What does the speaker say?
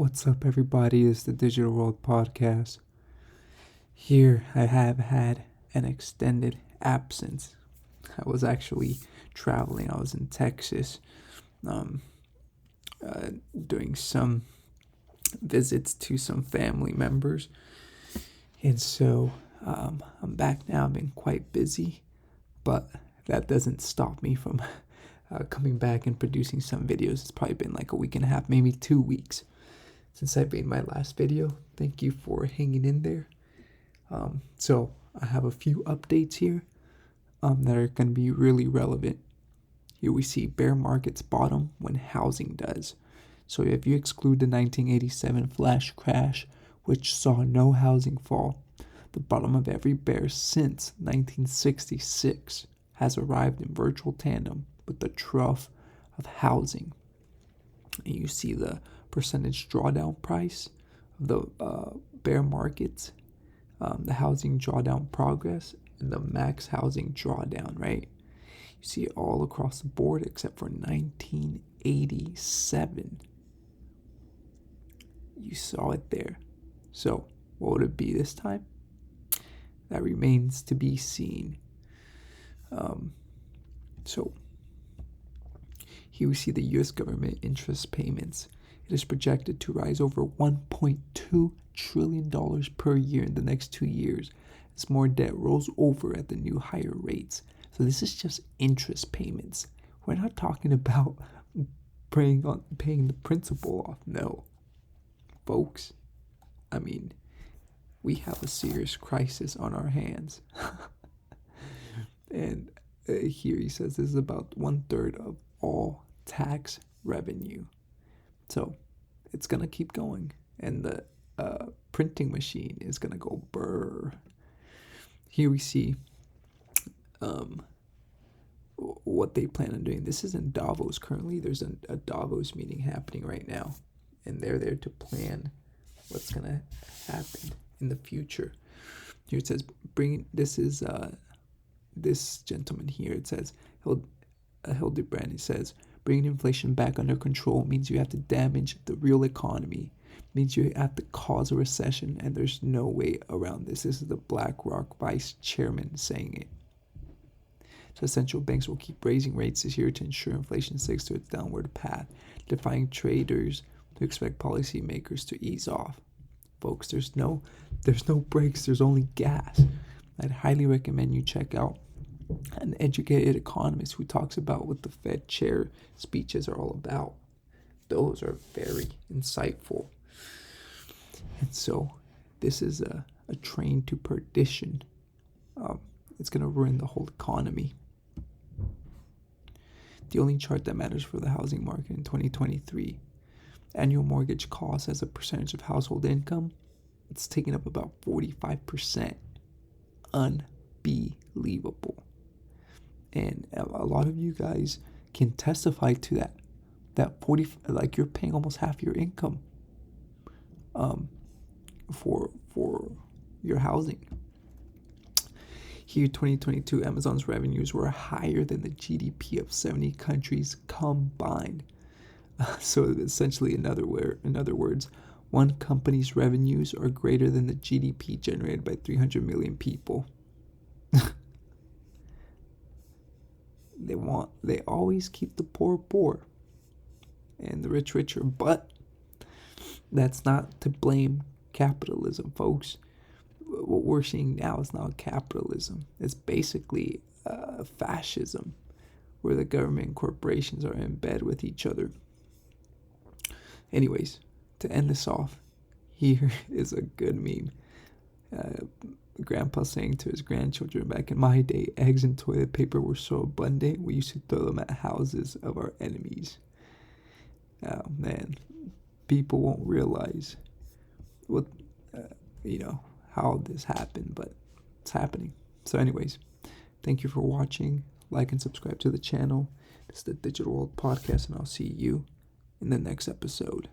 What's up, everybody? It's the Digital World Podcast. Here, I have had an extended absence. I was actually traveling. I was in Texas, um, doing some visits to some family members. And so I'm back now. I've been quite busy, but that doesn't stop me from coming back and producing some videos. It's probably been like a week and a half, maybe 2 weeks since I made my last video. Thank you for hanging in there. So I have a few updates here that are going to be really relevant. Here we see bear markets bottom when housing does. So if you exclude the 1987 flash crash, which saw no housing fall, the bottom of every bear since 1966 has arrived in virtual tandem with the trough of housing. And you see the percentage drawdown price of the bear markets, the housing drawdown progress, and the max housing drawdown, right? You see it all across the board except for 1987. You saw it there. So what would it be this time? That remains to be seen. So here we see the U.S. government interest payments. It is projected to rise over $1.2 trillion per year in the next 2 years as more debt rolls over at the new higher rates. So this is just interest payments. We're not talking about paying the principal off. No, folks. I mean, we have a serious crisis on our hands. And here he says this is about 1/3 of all tax revenue. So it's going to keep going. And the printing machine is going to go brr. Here we see what they plan on doing. This is in Davos currently. There's a Davos meeting happening right now. And they're there to plan what's going to happen in the future. Here it says, this gentleman here, it says, Hildebrand, it says, bringing inflation back under control means you have to damage the real economy, means you have to cause a recession, and there's no way around this. This is the BlackRock vice chairman saying it. So central banks will keep raising rates this year to ensure inflation sticks to its downward path, defying traders to expect policymakers to ease off. Folks, there's no brakes, there's only gas. I'd highly recommend you check out an educated economist who talks about what the Fed chair speeches are all about. Those are very insightful. And so this is a train to perdition. It's going to ruin the whole economy. The only chart that matters for the housing market in 2023, annual mortgage costs as a percentage of household income, it's taking up about 45%. Unbelievable. And a lot of you guys can testify to that. That 40, like you're paying almost half your income for your housing. Here, 2022, Amazon's revenues were higher than the GDP of 70 countries combined. So essentially, in other words, one company's revenues are greater than the GDP generated by 300 million people. They always keep the poor and the rich richer, but that's not to blame capitalism, folks. What we're seeing now is not capitalism. It's basically fascism, where the government and corporations are in bed with each other. Anyways, to end this off, here is a good meme. Grandpa saying to his grandchildren, back in my day, eggs and toilet paper were so abundant, we used to throw them at houses of our enemies. Oh, man. People won't realize what, how this happened, but it's happening. So anyways, thank you for watching. Like and subscribe to the channel. It's the Digital World Podcast, and I'll see you in the next episode.